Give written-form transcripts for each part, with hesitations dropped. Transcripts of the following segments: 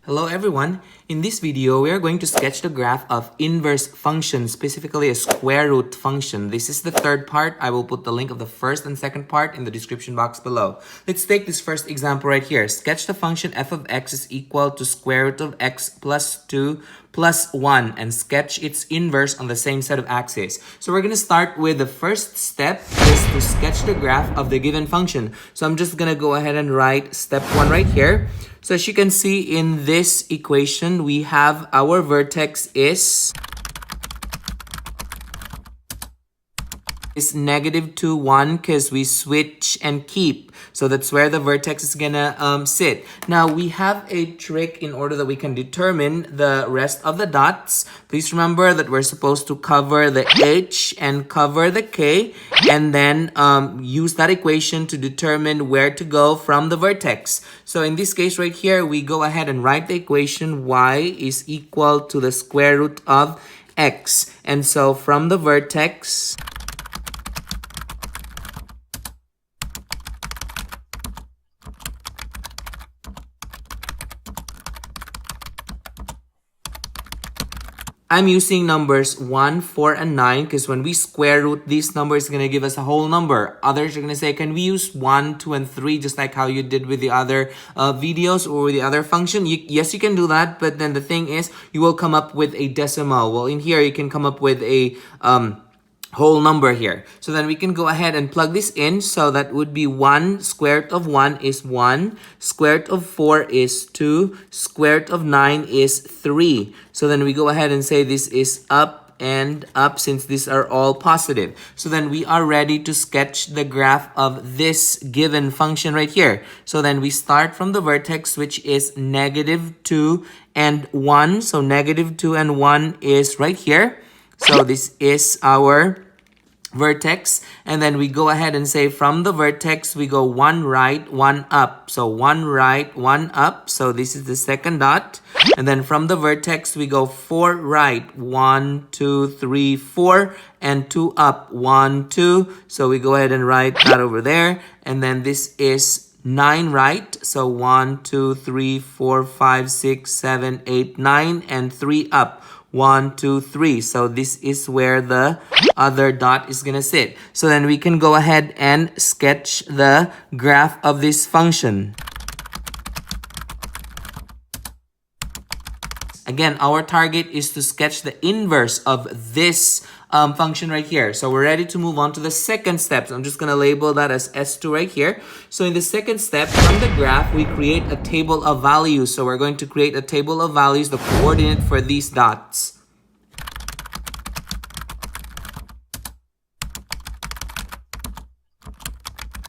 Hello everyone. In this video, we are going to sketch the graph of inverse function, specifically a square root function. This is the third part. I will put the link of the first and second part in the description box below. Let's take this first example right here. Sketch the function f of x is equal to square root of x plus 2 plus 1 and sketch its inverse on the same set of axes. So we're going to start with the first step is to sketch the graph of the given function. So I'm just going to go ahead and write step 1 right here. So as you can see in this equation, we have our vertex is -2, 1 because we switch and keep. So that's where the vertex is gonna sit. Now we have a trick in order that we can determine the rest of the dots. Please remember that we're supposed to cover the H and cover the K and then use that equation to determine where to go from the vertex. So in this case right here, we go ahead and write the equation y is equal to the square root of x. And so from the vertex, I'm using numbers 1, 4, and 9 because when we square root these numbers, it's going to give us a whole number. Others are going to say, can we use 1, 2, and 3 just like how you did with the other videos or with the other function? Yes, you can do that, but then the thing is, you will come up with a decimal. Well, in here, you can come up with a whole number here. So then we can go ahead and plug this in. So that would be 1 square root of 1 is 1. Square root of 4 is 2. Square root of 9 is 3. So then we go ahead and say this is up and up since these are all positive. So then we are ready to sketch the graph of this given function right here. So then we start from the vertex, which is -2 and 1. So -2 and 1 is right here. So this is our vertex, and then we go ahead and say from the vertex we go 1 right, 1 up. So 1 right, 1 up. So this is the second dot. And then from the vertex we go 4 right, 1, 2, 3, 4, and 2 up, 1, 2. So we go ahead and write that over there. And then this is 9 right. So 1, 2, 3, 4, 5, 6, 7, 8, 9, and 3 up. 1, 2, 3. So this is where the other dot is gonna sit. So then we can go ahead and sketch the graph of this function. Again, our target is to sketch the inverse of this function right here. So we're ready to move on to the second step. So I'm just going to label that as S2 right here. So in the second step, from the graph, we create a table of values. So we're going to create a table of values, the coordinate for these dots.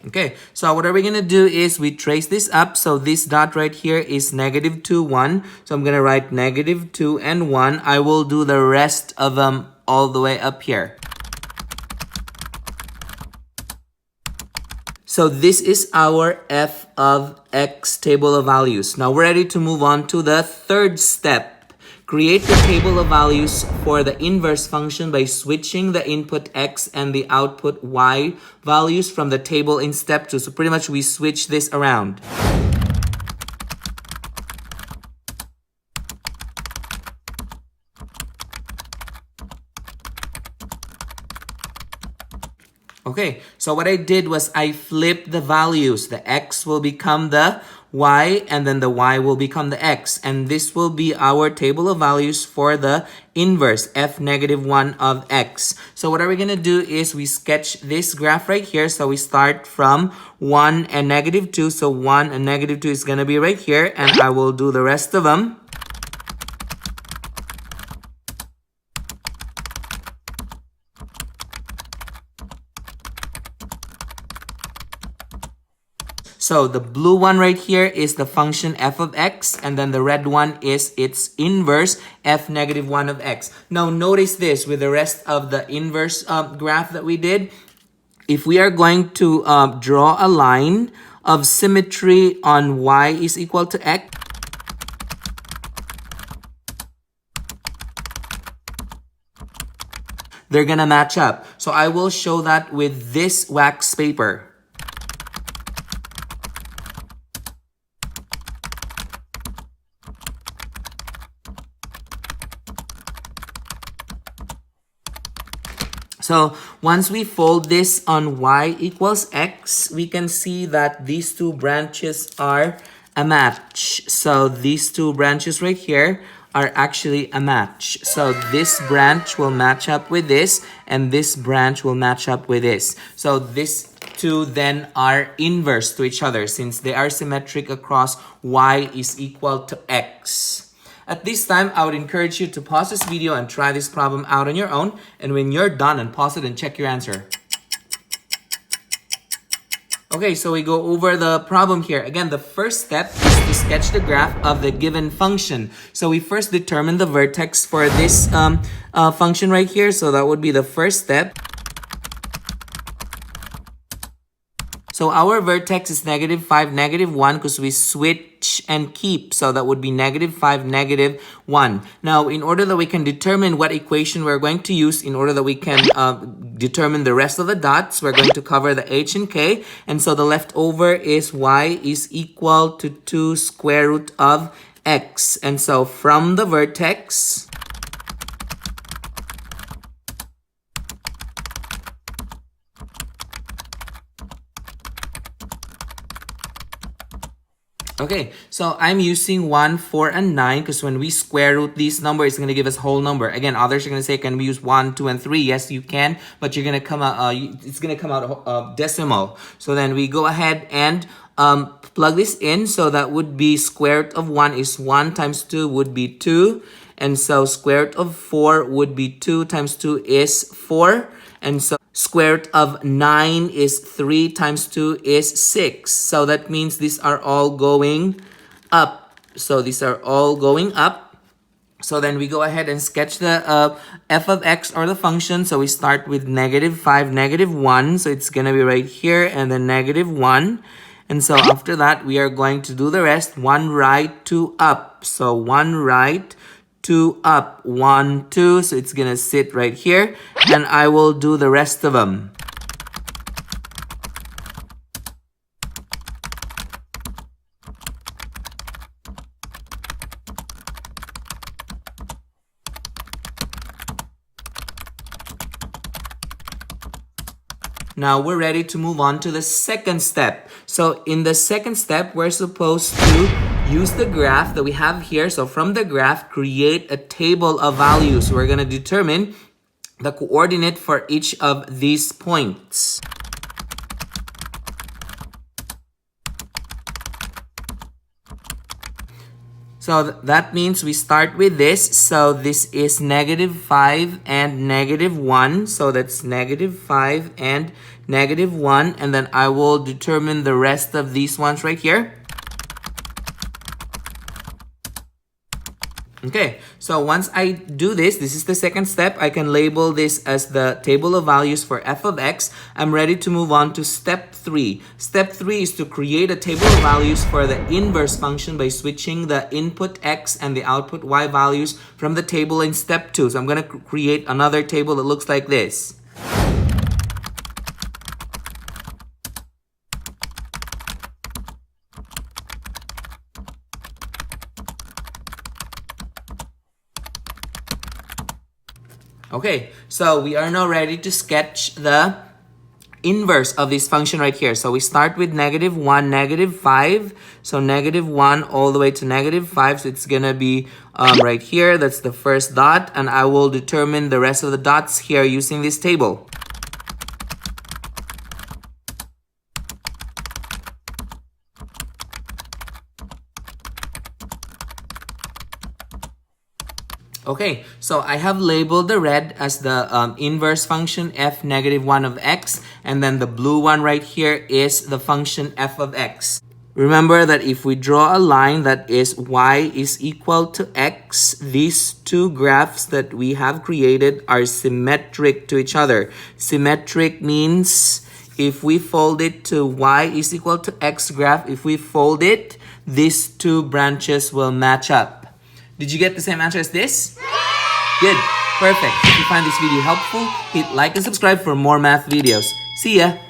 Okay, so what are we going to do is we trace this up. So this dot right here is -2, 1. So I'm going to write -2 and 1. I will do the rest of them all the way up here. So this is our f of x table of values. Now we're ready to move on to the third step. Create the table of values for the inverse function by switching the input x and the output y values from the table in step 2. So pretty much we switch this around. Okay, so what I did was I flipped the values. The x will become the y, and then the y will become the x. And this will be our table of values for the inverse, f -1 of x. So what are we going to do is we sketch this graph right here. So we start from 1 and -2. So 1 and -2 is going to be right here, and I will do the rest of them. So the blue one right here is the function f of x, and then the red one is its inverse, f -1 of x. Now notice this with the rest of the inverse graph that we did. If we are going to draw a line of symmetry on y is equal to x, they're gonna match up. So I will show that with this wax paper. So once we fold this on y equals x, we can see that these two branches are a match. So these two branches right here are actually a match. So this branch will match up with this, and this branch will match up with this. So these two then are inverse to each other since they are symmetric across y is equal to x. At this time, I would encourage you to pause this video and try this problem out on your own. And when you're done, and pause it and check your answer. Okay, so we go over the problem here. Again, the first step is to sketch the graph of the given function. So we first determine the vertex for this function right here. So that would be the first step. So our vertex is -5, -1 because we switch and keep. So that would be -5, -1. Now, in order that we can determine what equation we're going to use, in order that we can determine the rest of the dots, we're going to cover the h and k. And so the leftover is y is equal to 2 square root of x. And so from the vertex, okay, so I'm using 1, 4, and 9 because when we square root these numbers, it's going to give us whole number. Again, others are going to say, can we use 1, 2, and 3? Yes, you can, but you're going to come out, it's going to come out decimal. So then we go ahead and plug this in. So that would be square root of 1 is 1 times 2 would be 2. And so square root of 4 would be 2 times 2 is 4. And so square root of 9 is 3 times 2 is 6. So that means these are all going up. So these are all going up. So then we go ahead and sketch the f of x or the function. So we start with -5, -1. So it's going to be right here and then -1. And so after that, we are going to do the rest. 1 right, 2 up. So 1 right, 2 up, 1, 2. So it's going to sit right here. And I will do the rest of them. Now we're ready to move on to the second step. So in the second step, we're supposed to use the graph that we have here. So from the graph, create a table of values. We're going to determine the coordinate for each of these points. So that means we start with this. So this is -5 and -1. So that's -5 and -1. And then I will determine the rest of these ones right here. Okay, so once I do this is the second step. I can label this as the table of values for f of x. I'm ready to move on to step 3. Step 3 is to create a table of values for the inverse function by switching the input x and the output y values from the table in step 2. So I'm going to create another table that looks like this. Okay, so we are now ready to sketch the inverse of this function right here. So we start with -1, -5. So -1 all the way to -5. So it's gonna be right here. That's the first dot. And I will determine the rest of the dots here using this table. Okay, so I have labeled the red as the inverse function f -1 of x, and then the blue one right here is the function f of x. Remember that if we draw a line that is y is equal to x, these two graphs that we have created are symmetric to each other. Symmetric means if we fold it to y is equal to x graph, if we fold it, these two branches will match up. Did you get the same answer as this? Good. Perfect. If you find this video helpful, hit like and subscribe for more math videos. See ya!